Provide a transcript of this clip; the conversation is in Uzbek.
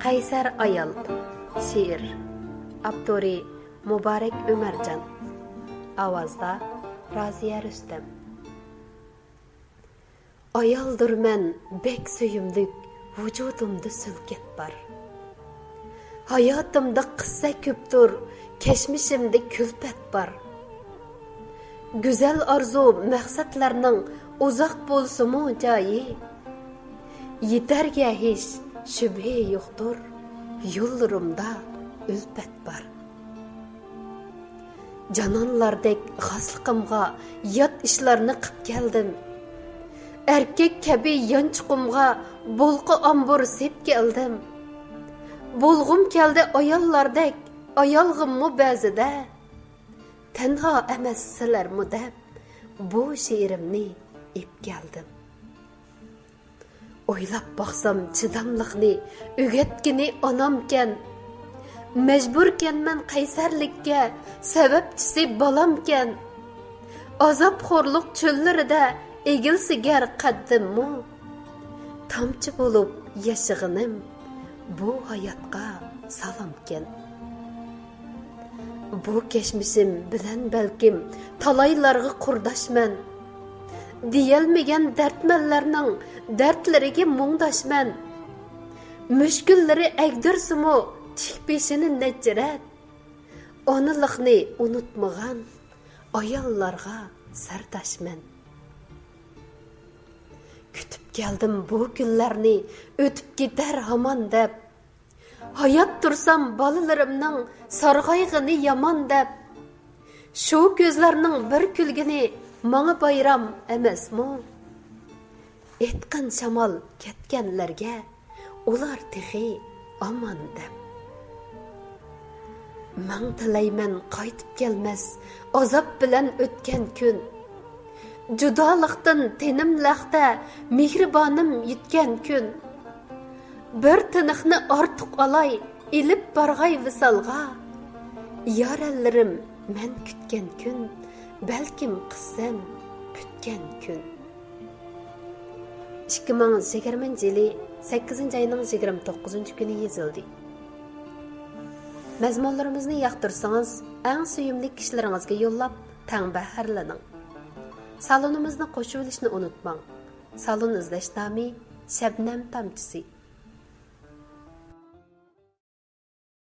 Qaysar ayol. Şiir. Avtori Muborak Umarjon. Ovozda Raziya Rustam. Ayoldir men bek suyumlik, vujudimda sulkat bor. Hayotimda qissa ko'pdir, kechmishimda kulfat bor. Güzel arzu maqsadlarning uzoq bo'lsa-mu joyi, yetarga hech shubha yo'qdir, yo'llarimda ulfat bor. Canonlardek g'asliqimga yot ishlarni qilib keldim. Erkek kabi yanchiqimga bo'lqi ambur sep keldim. Bo'lg'um keldi ayollardek, ayolg'immi ba'zida. Tanho emas sizlarmi deb bu she'rimni ep keldim. O'ylab boqsam chidamliqni o'gatgini onamkan. Majburkanman qaysarlikka, sababchisi bolamkan. Azobxo'rlik cho'llarida egilsigar qaddimmi? Tomchi bo'lib yashig'inim bu hayotga salomkan. Bu kechmishim bilan balkim talaylarga qurdashman. Diyalmagan dardmanlarning dardlariga mungdashman. Mushkullari agdirsimu tik beshini najrat. Onaliqni unutmagan ayollarga sardashman. Kütüp geldim bu günlerini, ötüp gider hamon deb. Hayat tursam balalarimning sarg'ayg'ini yomon deb. Shu ko'zlarning bir kulgini manga bayram emasmi? Etqin shamol ketganlarga ular tehi aman deb. Men tilayman qaytib kelmas azob bilan o'tgan kun. Judolikdan tenimlaqda mehribonim yetgan kun. Bir tiniqni ortiq olay, ilib barg'ay visolga. Yorallarim men kutgan kun, balkim qissam kutgan kun. 2020-yili 8-oyning 29-kuni yozildi. Mazmunlarimizni yoqtirsangiz, eng suyumli kishilaringizga yo'llab, tang baharlaning. Salonimizni qo'shib olishni unutmang. Salon izlash nomi Shabnam tomchisi.